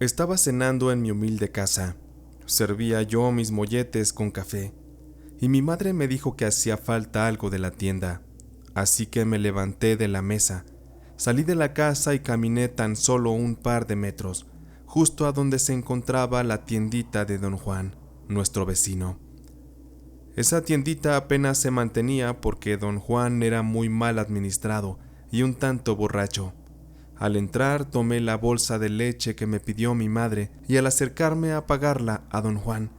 Estaba cenando en mi humilde casa. Servía yo mis molletes con café, y mi madre me dijo que hacía falta algo de la tienda. Así que me levanté de la mesa, salí de la casa y caminé tan solo un par de metros, justo a donde se encontraba la tiendita de don Juan, nuestro vecino. Esa tiendita apenas se mantenía porque don Juan era muy mal administrado y un tanto borracho. Al entrar tomé la bolsa de leche que me pidió mi madre y al acercarme a pagarla a don Juan,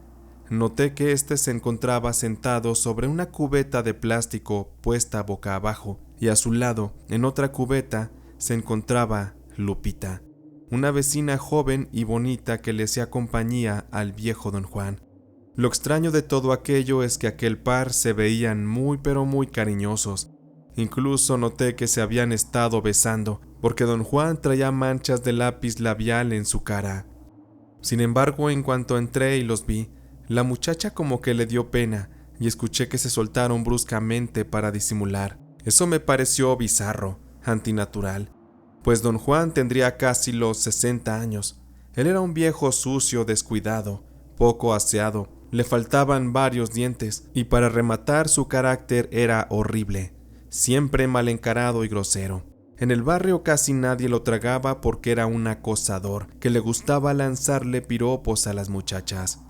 noté que éste se encontraba sentado sobre una cubeta de plástico puesta boca abajo y a su lado, en otra cubeta, se encontraba Lupita, una vecina joven y bonita que le hacía compañía al viejo don Juan. Lo extraño de todo aquello es que aquel par se veían muy pero muy cariñosos. Incluso noté que se habían estado besando, porque don Juan traía manchas de lápiz labial en su cara. Sin embargo, en cuanto entré y los vi, la muchacha como que le dio pena y escuché que se soltaron bruscamente para disimular. Eso me pareció bizarro, antinatural, pues don Juan tendría casi los 60 años. Él era un viejo sucio, descuidado, poco aseado, le faltaban varios dientes y para rematar su carácter era horrible, siempre mal encarado y grosero. En el barrio casi nadie lo tragaba porque era un acosador que le gustaba lanzarle piropos a las muchachas.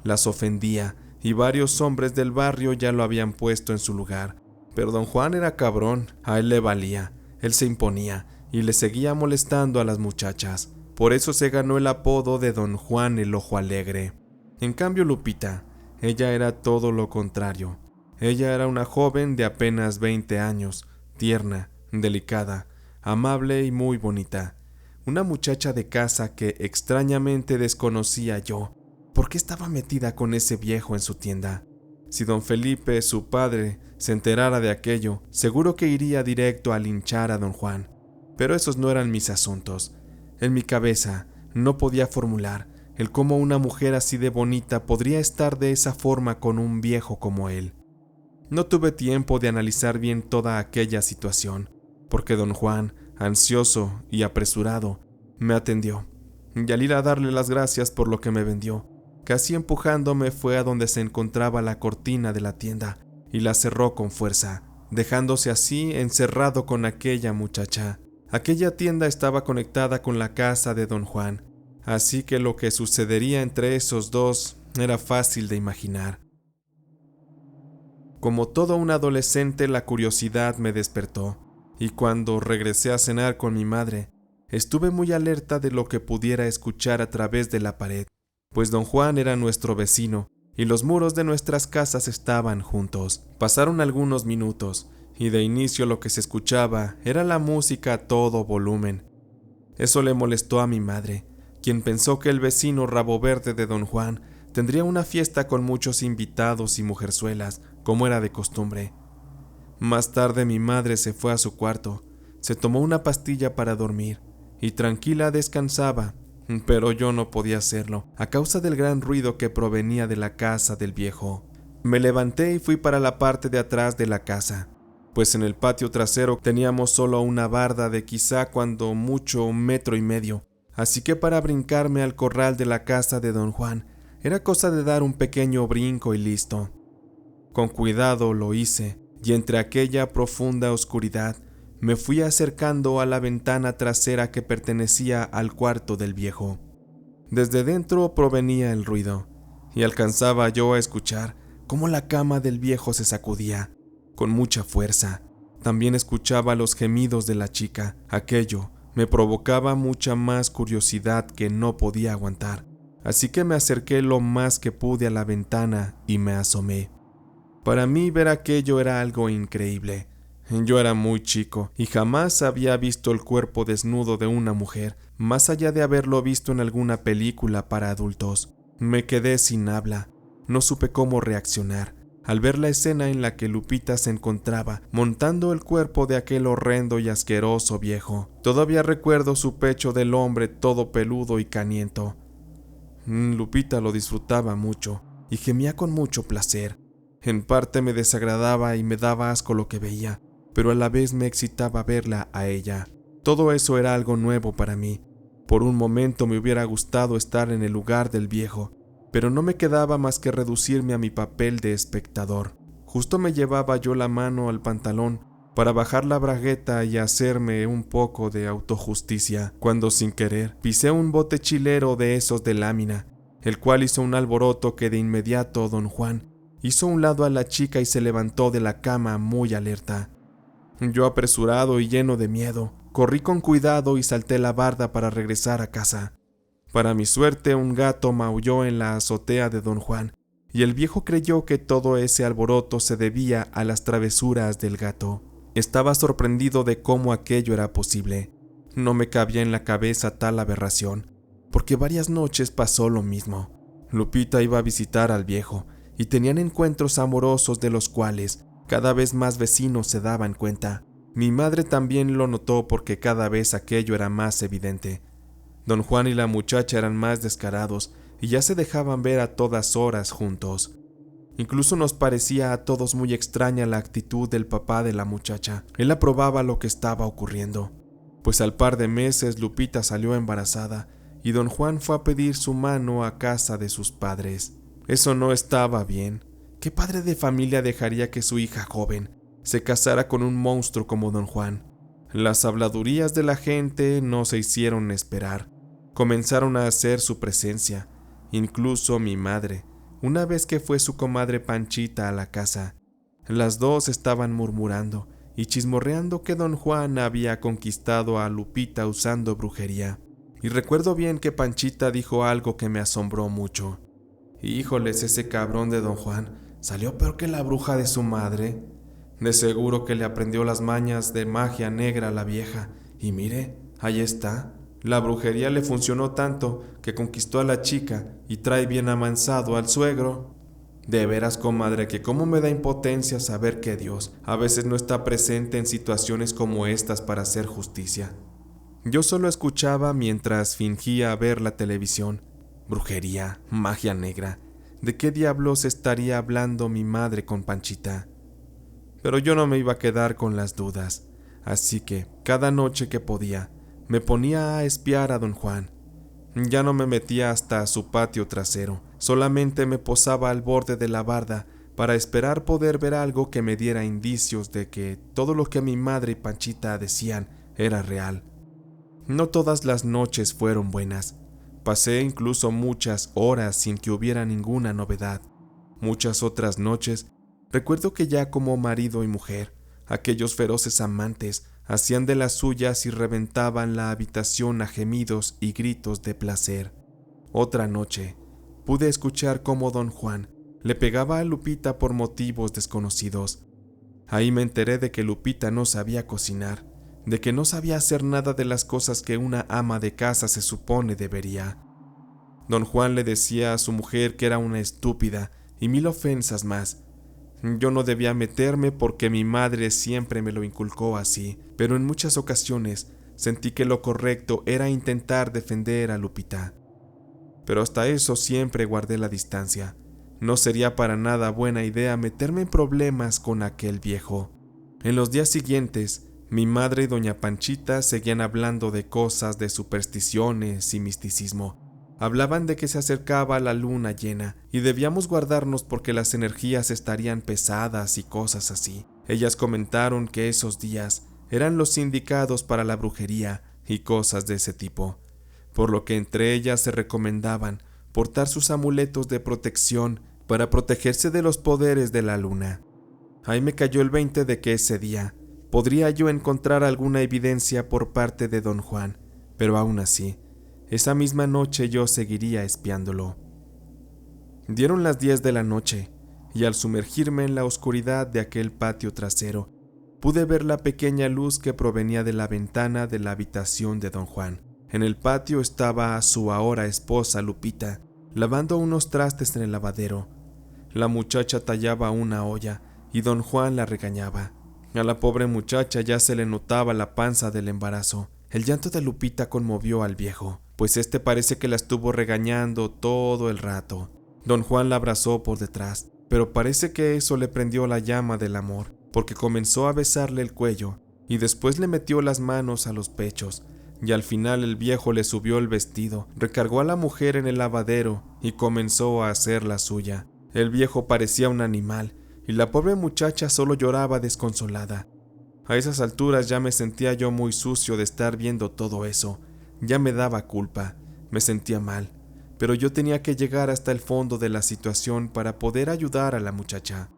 Las ofendía y varios hombres del barrio ya lo habían puesto en su lugar. Pero don Juan era cabrón, a él le valía, él se imponía y le seguía molestando a las muchachas. Por eso se ganó el apodo de don Juan el Ojo Alegre. En cambio Lupita, ella era todo lo contrario. Ella era una joven de apenas 20 años, tierna, delicada, amable y muy bonita. Una muchacha de casa que extrañamente desconocía yo. ¿Por qué estaba metida con ese viejo en su tienda? Si don Felipe, su padre, se enterara de aquello, seguro que iría directo a linchar a don Juan. Pero esos no eran mis asuntos. En mi cabeza no podía formular el cómo una mujer así de bonita podría estar de esa forma con un viejo como él. No tuve tiempo de analizar bien toda aquella situación, porque don Juan, ansioso y apresurado, me atendió, y al ir a darle las gracias por lo que me vendió, casi empujándome fue a donde se encontraba la cortina de la tienda, y la cerró con fuerza, dejándose así encerrado con aquella muchacha. Aquella tienda estaba conectada con la casa de don Juan, así que lo que sucedería entre esos dos era fácil de imaginar. Como todo un adolescente, la curiosidad me despertó, y cuando regresé a cenar con mi madre, estuve muy alerta de lo que pudiera escuchar a través de la pared, pues don Juan era nuestro vecino, y los muros de nuestras casas estaban juntos. Pasaron algunos minutos, y de inicio lo que se escuchaba era la música a todo volumen. Eso le molestó a mi madre, quien pensó que el vecino rabo verde de don Juan tendría una fiesta con muchos invitados y mujerzuelas, como era de costumbre. Más tarde mi madre se fue a su cuarto, se tomó una pastilla para dormir, y tranquila descansaba, pero yo no podía hacerlo, a causa del gran ruido que provenía de la casa del viejo. Me levanté y fui para la parte de atrás de la casa, pues en el patio trasero teníamos solo una barda de quizá cuando mucho 1,5 metros, así que para brincarme al corral de la casa de don Juan, era cosa de dar un pequeño brinco y listo. Con cuidado lo hice, y entre aquella profunda oscuridad, me fui acercando a la ventana trasera que pertenecía al cuarto del viejo. Desde dentro provenía el ruido, y alcanzaba yo a escuchar cómo la cama del viejo se sacudía, con mucha fuerza. También escuchaba los gemidos de la chica. Aquello me provocaba mucha más curiosidad que no podía aguantar, así que me acerqué lo más que pude a la ventana y me asomé. Para mí ver aquello era algo increíble. Yo era muy chico y jamás había visto el cuerpo desnudo de una mujer, más allá de haberlo visto en alguna película para adultos. Me quedé sin habla, no supe cómo reaccionar al ver la escena en la que Lupita se encontraba montando el cuerpo de aquel horrendo y asqueroso viejo. Todavía recuerdo su pecho del hombre todo peludo y caniento. Lupita lo disfrutaba mucho y gemía con mucho placer. En parte me desagradaba y me daba asco lo que veía, pero a la vez me excitaba verla a ella. Todo eso era algo nuevo para mí, Por un momento me hubiera gustado estar en el lugar del viejo, pero no me quedaba más que reducirme a mi papel de espectador. Justo me llevaba yo la mano al pantalón para bajar la bragueta y hacerme un poco de autojusticia, cuando sin querer pisé un bote chilero de esos de lámina, el cual hizo un alboroto que de inmediato don Juan hizo a un lado a la chica y se levantó de la cama muy alerta. Yo, apresurado y lleno de miedo, corrí con cuidado y salté la barda para regresar a casa. Para mi suerte, un gato maulló en la azotea de don Juan, y el viejo creyó que todo ese alboroto se debía a las travesuras del gato. Estaba sorprendido de cómo aquello era posible. No me cabía en la cabeza tal aberración, porque varias noches pasó lo mismo. Lupita iba a visitar al viejo, y tenían encuentros amorosos de los cuales cada vez más vecinos se daban cuenta. Mi madre también lo notó porque cada vez aquello era más evidente. Don Juan y la muchacha eran más descarados y ya se dejaban ver a todas horas juntos. Incluso nos parecía a todos muy extraña la actitud del papá de la muchacha. Él aprobaba lo que estaba ocurriendo, pues al par de meses Lupita salió embarazada y don Juan fue a pedir su mano a casa de sus padres. Eso no estaba bien. ¿Qué padre de familia dejaría que su hija joven se casara con un monstruo como don Juan? Las habladurías de la gente no se hicieron esperar. Comenzaron a hacer su presencia. Incluso mi madre, una vez que fue su comadre Panchita a la casa, las dos estaban murmurando y chismorreando que don Juan había conquistado a Lupita usando brujería. Y recuerdo bien que Panchita dijo algo que me asombró mucho. Híjoles, ese cabrón de don Juan salió peor que la bruja de su madre. De seguro que le aprendió las mañas de magia negra a la vieja. Y mire, ahí está. La brujería le funcionó tanto que conquistó a la chica y trae bien amansado al suegro. De veras, comadre, que cómo me da impotencia saber que Dios a veces no está presente en situaciones como estas para hacer justicia. Yo solo escuchaba mientras fingía ver la televisión. Brujería, magia negra. ¿De qué diablos estaría hablando mi madre con Panchita? Pero yo no me iba a quedar con las dudas, así que cada noche que podía me ponía a espiar a don Juan. Ya no me metía hasta su patio trasero, solamente me posaba al borde de la barda para esperar poder ver algo que me diera indicios de que todo lo que mi madre y Panchita decían era real. No todas las noches fueron buenas. Pasé incluso muchas horas sin que hubiera ninguna novedad. Muchas otras noches, recuerdo que ya como marido y mujer, aquellos feroces amantes hacían de las suyas y reventaban la habitación a gemidos y gritos de placer. Otra noche, pude escuchar cómo don Juan le pegaba a Lupita por motivos desconocidos. Ahí me enteré de que Lupita no sabía cocinar, de que no sabía hacer nada de las cosas que una ama de casa se supone debería. Don Juan le decía a su mujer que era una estúpida y 1000 ofensas más. Yo no debía meterme porque mi madre siempre me lo inculcó así, pero en muchas ocasiones sentí que lo correcto era intentar defender a Lupita. Pero hasta eso siempre guardé la distancia. No sería para nada buena idea meterme en problemas con aquel viejo. En los días siguientes, mi madre y doña Panchita seguían hablando de cosas de supersticiones y misticismo. Hablaban de que se acercaba la luna llena y debíamos guardarnos porque las energías estarían pesadas y cosas así. Ellas comentaron que esos días eran los indicados para la brujería y cosas de ese tipo, por lo que entre ellas se recomendaban portar sus amuletos de protección para protegerse de los poderes de la luna. Ahí me cayó el 20 de que ese día podría yo encontrar alguna evidencia por parte de don Juan, pero aún así, esa misma noche yo seguiría espiándolo. Dieron las 10 de la noche, y al sumergirme en la oscuridad de aquel patio trasero, pude ver la pequeña luz que provenía de la ventana de la habitación de don Juan. En el patio estaba su ahora esposa Lupita, lavando unos trastes en el lavadero. La muchacha tallaba una olla, y don Juan la regañaba. A la pobre muchacha ya se le notaba la panza del embarazo. El llanto de Lupita conmovió al viejo, pues este parece que la estuvo regañando todo el rato. Don Juan la abrazó por detrás, pero parece que eso le prendió la llama del amor, porque comenzó a besarle el cuello y después le metió las manos a los pechos, y al final el viejo le subió el vestido, recargó a la mujer en el lavadero y comenzó a hacer la suya. El viejo parecía un animal y la pobre muchacha solo lloraba desconsolada. A esas alturas ya me sentía yo muy sucio de estar viendo todo eso. Ya me daba culpa, me sentía mal, pero yo tenía que llegar hasta el fondo de la situación para poder ayudar a la muchacha.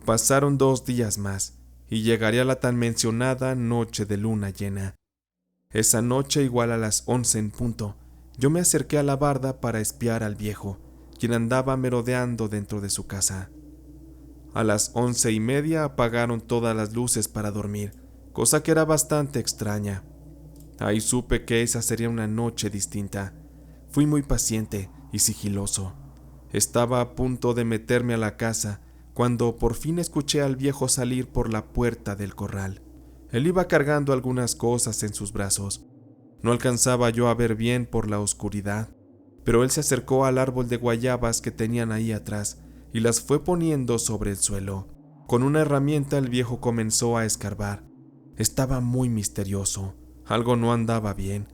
Pasaron 2 días más y llegaría la tan mencionada noche de luna llena. Esa noche, igual a las 11 en punto, yo me acerqué a la barda para espiar al viejo, quien andaba merodeando dentro de su casa. A las 11:30 apagaron todas las luces para dormir, cosa que era bastante extraña. Ahí supe que esa sería una noche distinta. Fui muy paciente y sigiloso. Estaba a punto de meterme a la casa cuando por fin escuché al viejo salir por la puerta del corral. Él iba cargando algunas cosas en sus brazos. No alcanzaba yo a ver bien por la oscuridad, pero él se acercó al árbol de guayabas que tenían ahí atrás y las fue poniendo sobre el suelo. Con una herramienta el viejo comenzó a escarbar. Estaba muy misterioso. Algo no andaba bien.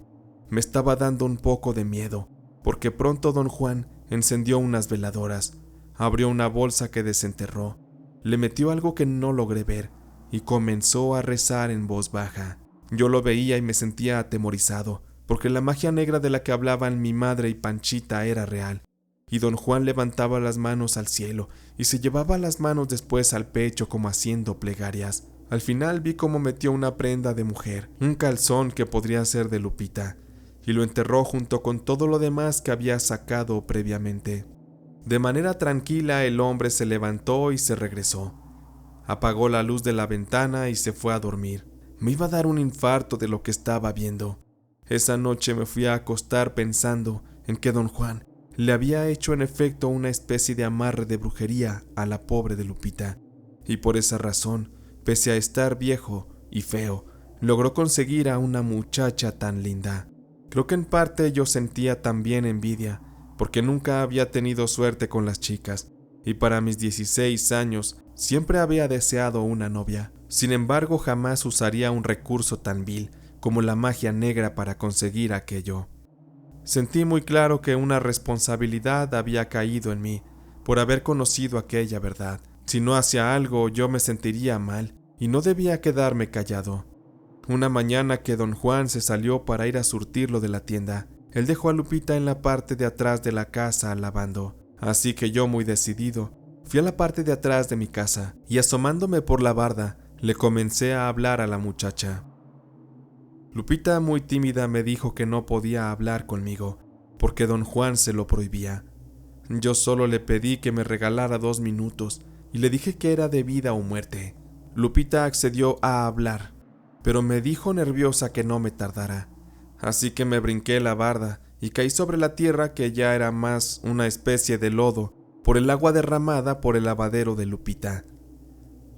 Me estaba dando un poco de miedo, porque pronto don Juan encendió unas veladoras, abrió una bolsa que desenterró, le metió algo que no logré ver y comenzó a rezar en voz baja. Yo lo veía y me sentía atemorizado, porque la magia negra de la que hablaban mi madre y Panchita era real. Y don Juan levantaba las manos al cielo y se llevaba las manos después al pecho como haciendo plegarias. Al final vi cómo metió una prenda de mujer, un calzón que podría ser de Lupita, y lo enterró junto con todo lo demás que había sacado previamente. De manera tranquila el hombre se levantó y se regresó. Apagó la luz de la ventana y se fue a dormir. Me iba a dar un infarto de lo que estaba viendo. Esa noche me fui a acostar pensando en que don Juan le había hecho en efecto una especie de amarre de brujería a la pobre de Lupita, y por esa razón, pese a estar viejo y feo, logró conseguir a una muchacha tan linda. Creo que en parte yo sentía también envidia, porque nunca había tenido suerte con las chicas, y para mis 16 años siempre había deseado una novia. Sin embargo, jamás usaría un recurso tan vil como la magia negra para conseguir aquello. Sentí muy claro que una responsabilidad había caído en mí por haber conocido aquella verdad. Si no hacía algo, yo me sentiría mal y no debía quedarme callado. Una mañana que don Juan se salió para ir a surtirlo de la tienda, él dejó a Lupita en la parte de atrás de la casa lavando. Así que yo, muy decidido, fui a la parte de atrás de mi casa y asomándome por la barda, le comencé a hablar a la muchacha. Lupita, muy tímida, me dijo que no podía hablar conmigo, porque don Juan se lo prohibía. Yo solo le pedí que me regalara 2 minutos y le dije que era de vida o muerte. Lupita accedió a hablar, pero me dijo nerviosa que no me tardara. Así que me brinqué la barda y caí sobre la tierra, que ya era más una especie de lodo por el agua derramada por el lavadero de Lupita.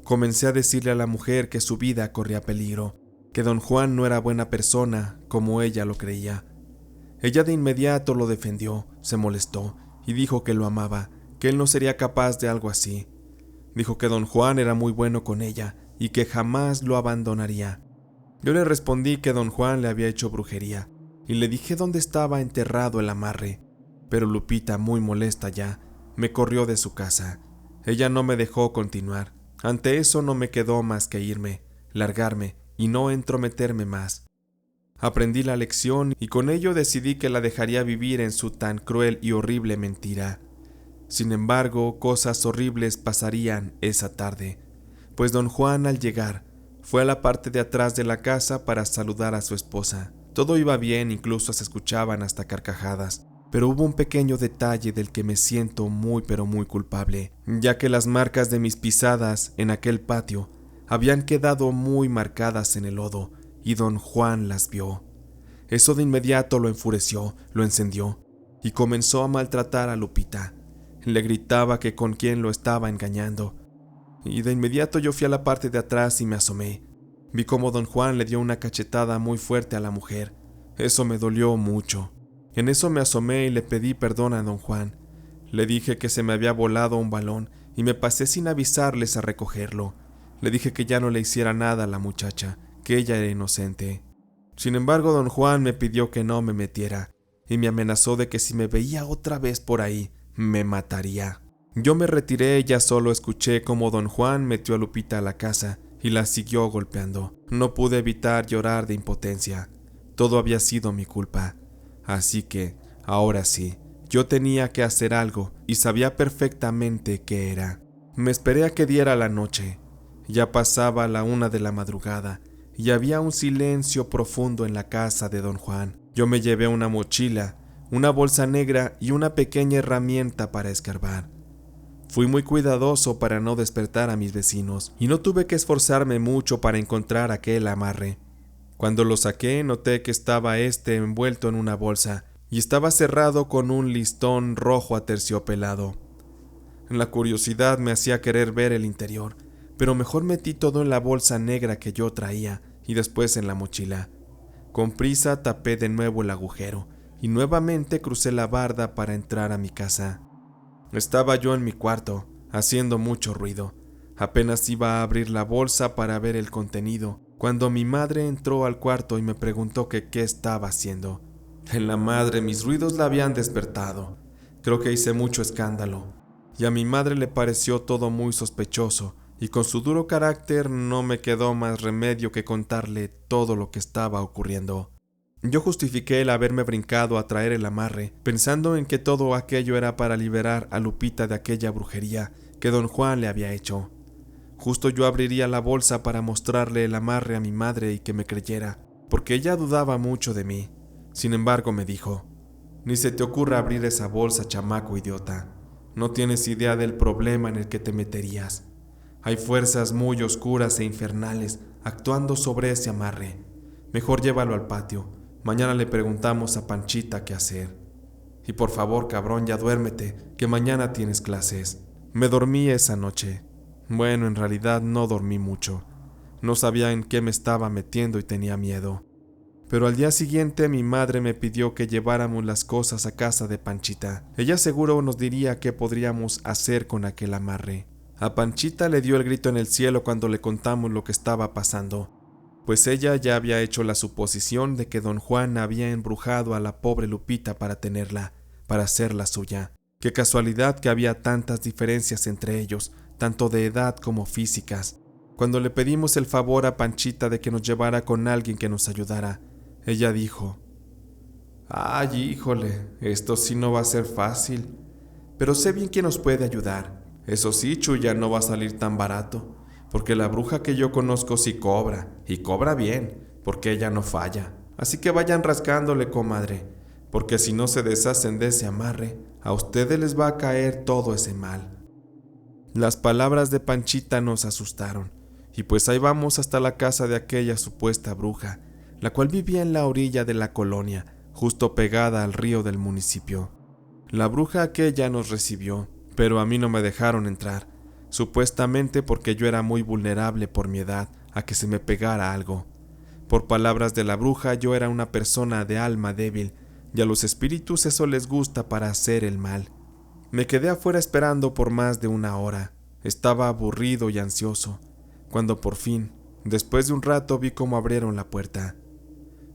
Comencé a decirle a la mujer que su vida corría peligro, que don Juan no era buena persona como ella lo creía. Ella de inmediato lo defendió, se molestó y dijo que lo amaba, que él no sería capaz de algo así. Dijo que don Juan era muy bueno con ella y que jamás lo abandonaría. Yo le respondí que don Juan le había hecho brujería y le dije dónde estaba enterrado el amarre, pero Lupita, muy molesta ya, me corrió de su casa. Ella no me dejó continuar. Ante eso no me quedó más que irme, largarme y no entrometerme más. Aprendí la lección y con ello decidí que la dejaría vivir en su tan cruel y horrible mentira. Sin embargo, cosas horribles pasarían esa tarde, pues don Juan, al llegar, fue a la parte de atrás de la casa para saludar a su esposa. Todo iba bien, incluso se escuchaban hasta carcajadas, pero hubo un pequeño detalle del que me siento muy pero muy culpable, ya que las marcas de mis pisadas en aquel patio habían quedado muy marcadas en el lodo, y don Juan las vio. Eso de inmediato lo enfureció, lo encendió, y comenzó a maltratar a Lupita. Le gritaba que con quién lo estaba engañando, y de inmediato yo fui a la parte de atrás y me asomé. Vi cómo don Juan le dio una cachetada muy fuerte a la mujer. Eso me dolió mucho. En eso me asomé y le pedí perdón a don Juan. Le dije que se me había volado un balón y me pasé sin avisarles a recogerlo. Le dije que ya no le hiciera nada a la muchacha, que ella era inocente. Sin embargo, don Juan me pidió que no me metiera y me amenazó de que si me veía otra vez por ahí, me mataría. Yo me retiré y ya solo escuché cómo don Juan metió a Lupita a la casa y la siguió golpeando. No pude evitar llorar de impotencia. Todo había sido mi culpa. Así que, ahora sí, yo tenía que hacer algo y sabía perfectamente qué era. Me esperé a que diera la noche. Ya pasaba la 1 de la madrugada y había un silencio profundo en la casa de don Juan. Yo me llevé una mochila, una bolsa negra y una pequeña herramienta para escarbar. Fui muy cuidadoso para no despertar a mis vecinos y no tuve que esforzarme mucho para encontrar aquel amarre. Cuando lo saqué, noté que estaba envuelto en una bolsa y estaba cerrado con un listón rojo aterciopelado. La curiosidad me hacía querer ver el interior, pero mejor metí todo en la bolsa negra que yo traía y después en la mochila. Con prisa tapé de nuevo el agujero y nuevamente crucé la barda para entrar a mi casa. Estaba yo en mi cuarto, haciendo mucho ruido. Apenas iba a abrir la bolsa para ver el contenido, cuando mi madre entró al cuarto y me preguntó que qué estaba haciendo. En la madre, mis ruidos la habían despertado. Creo que hice mucho escándalo, y a mi madre le pareció todo muy sospechoso, y con su duro carácter no me quedó más remedio que contarle todo lo que estaba ocurriendo. Yo justifiqué el haberme brincado a traer el amarre, pensando en que todo aquello era para liberar a Lupita de aquella brujería que don Juan le había hecho. Justo yo abriría la bolsa para mostrarle el amarre a mi madre y que me creyera, porque ella dudaba mucho de mí. Sin embargo, me dijo: «Ni se te ocurra abrir esa bolsa, chamaco idiota. No tienes idea del problema en el que te meterías. Hay fuerzas muy oscuras e infernales actuando sobre ese amarre. Mejor llévalo al patio. Mañana le preguntamos a Panchita qué hacer. Y por favor, cabrón, ya duérmete, que mañana tienes clases». Me dormí esa noche. Bueno, en realidad no dormí mucho. No sabía en qué me estaba metiendo y tenía miedo. Pero al día siguiente mi madre me pidió que lleváramos las cosas a casa de Panchita. Ella seguro nos diría qué podríamos hacer con aquel amarre. A Panchita le dio el grito en el cielo cuando le contamos lo que estaba pasando, pues ella ya había hecho la suposición de que don Juan había embrujado a la pobre Lupita para tenerla, para hacerla suya. Qué casualidad que había tantas diferencias entre ellos, tanto de edad como físicas. Cuando le pedimos el favor a Panchita de que nos llevara con alguien que nos ayudara, ella dijo: «Ay, híjole, esto sí no va a ser fácil, pero sé bien quién nos puede ayudar. Eso sí, Chuya, no va a salir tan barato, porque la bruja que yo conozco sí cobra, y cobra bien, porque ella no falla. Así que vayan rascándole, comadre, porque si no se deshacen de ese amarre, a ustedes les va a caer todo ese mal». Las palabras de Panchita nos asustaron, y pues ahí vamos hasta la casa de aquella supuesta bruja, la cual vivía en la orilla de la colonia, justo pegada al río del municipio. La bruja aquella nos recibió, pero a mí no me dejaron entrar, supuestamente porque yo era muy vulnerable por mi edad a que se me pegara algo. Por palabras de la bruja, yo era una persona de alma débil, y a los espíritus eso les gusta para hacer el mal. Me quedé afuera esperando por más de 1 hora. Estaba aburrido y ansioso, cuando por fin, después de un rato, vi cómo abrieron la puerta.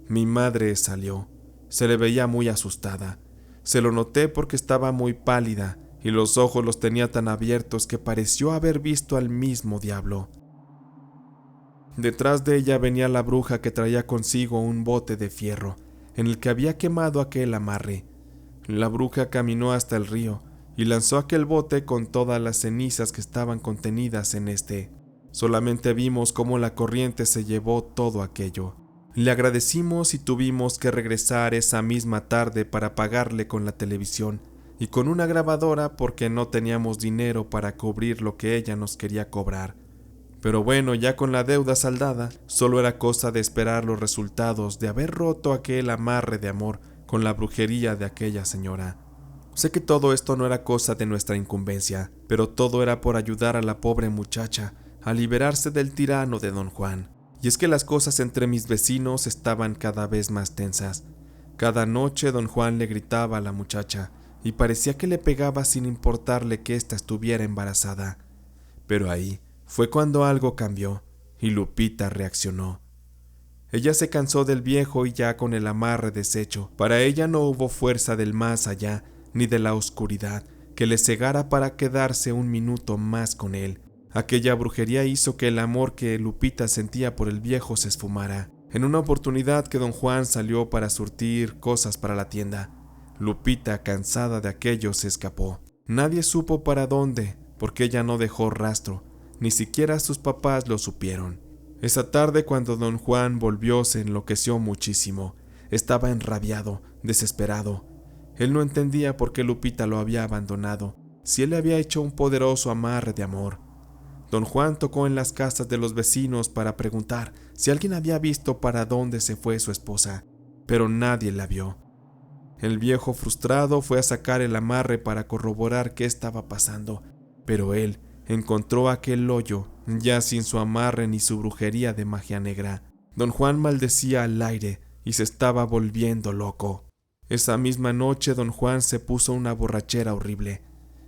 Mi madre salió. Se le veía muy asustada. Se lo noté porque estaba muy pálida y los ojos los tenía tan abiertos que pareció haber visto al mismo diablo. Detrás de ella venía la bruja, que traía consigo un bote de fierro en el que había quemado aquel amarre. La bruja caminó hasta el río y lanzó aquel bote con todas las cenizas que estaban contenidas en este. Solamente vimos cómo la corriente se llevó todo aquello. Le agradecimos y tuvimos que regresar esa misma tarde para pagarle con la televisión y con una grabadora, porque no teníamos dinero para cubrir lo que ella nos quería cobrar. Pero bueno, ya con la deuda saldada, solo era cosa de esperar los resultados de haber roto aquel amarre de amor con la brujería de aquella señora. Sé que todo esto no era cosa de nuestra incumbencia, pero todo era por ayudar a la pobre muchacha a liberarse del tirano de don Juan. Y es que las cosas entre mis vecinos estaban cada vez más tensas. Cada noche don Juan le gritaba a la muchacha y parecía que le pegaba sin importarle que ésta estuviera embarazada. Pero ahí fue cuando algo cambió y Lupita reaccionó. Ella se cansó del viejo y ya con el amarre deshecho, para ella no hubo fuerza del más allá, ni de la oscuridad, que le cegara para quedarse un minuto más con él. Aquella brujería hizo que el amor que Lupita sentía por el viejo se esfumara. En una oportunidad que don Juan salió para surtir cosas para la tienda, Lupita, cansada de aquello, se escapó. Nadie supo para dónde, porque ella no dejó rastro, ni siquiera sus papás lo supieron. Esa tarde, cuando don Juan volvió, se enloqueció muchísimo. Estaba enrabiado, desesperado. Él no entendía por qué Lupita lo había abandonado, si él le había hecho un poderoso amarre de amor. Don Juan tocó en las casas de los vecinos para preguntar si alguien había visto para dónde se fue su esposa, pero nadie la vio. El viejo, frustrado, fue a sacar el amarre para corroborar qué estaba pasando, pero él encontró aquel hoyo ya sin su amarre ni su brujería de magia negra. Don Juan maldecía al aire y se estaba volviendo loco. Esa misma noche don Juan se puso una borrachera horrible.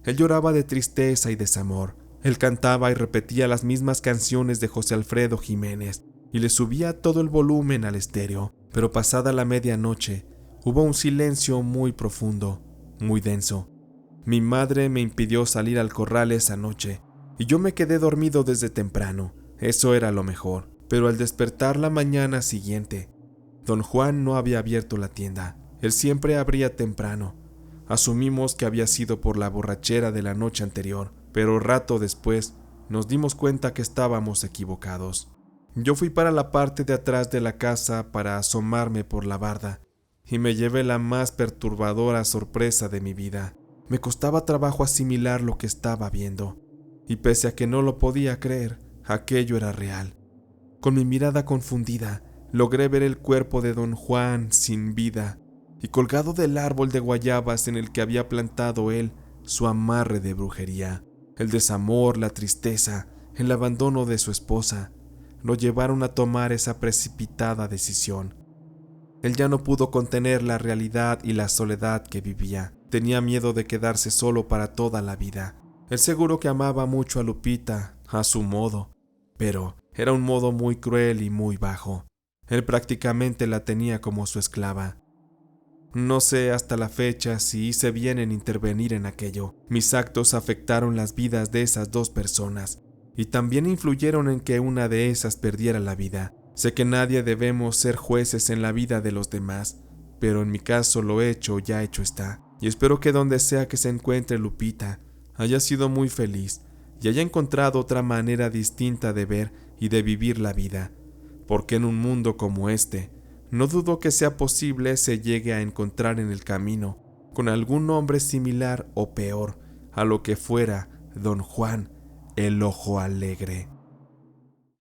Él lloraba de tristeza y desamor. Él cantaba y repetía las mismas canciones de José Alfredo Jiménez y le subía todo el volumen al estéreo, pero pasada la medianoche hubo un silencio muy profundo, muy denso. Mi madre me impidió salir al corral esa noche y yo me quedé dormido desde temprano. Eso era lo mejor, pero al despertar la mañana siguiente, don Juan no había abierto la tienda. Él siempre abría temprano. Asumimos que había sido por la borrachera de la noche anterior, pero rato después nos dimos cuenta que estábamos equivocados. Yo fui para la parte de atrás de la casa para asomarme por la barda y me llevé la más perturbadora sorpresa de mi vida. Me costaba trabajo asimilar lo que estaba viendo, y pese a que no lo podía creer, aquello era real. Con mi mirada confundida, logré ver el cuerpo de don Juan sin vida y colgado del árbol de guayabas en el que había plantado él su amarre de brujería. El desamor, la tristeza, el abandono de su esposa lo llevaron a tomar esa precipitada decisión. Él ya no pudo contener la realidad y la soledad que vivía. Tenía miedo de quedarse solo para toda la vida. Él seguro que amaba mucho a Lupita, a su modo, pero era un modo muy cruel y muy bajo. Él prácticamente la tenía como su esclava. No sé hasta la fecha si hice bien en intervenir en aquello. Mis actos afectaron las vidas de esas dos personas y también influyeron en que una de esas perdiera la vida. Sé que nadie debemos ser jueces en la vida de los demás, pero en mi caso lo hecho ya hecho está. Y espero que donde sea que se encuentre Lupita haya sido muy feliz y haya encontrado otra manera distinta de ver y de vivir la vida, porque en un mundo como este, no dudo que sea posible se llegue a encontrar en el camino con algún hombre similar o peor a lo que fuera don Juan el Ojo Alegre.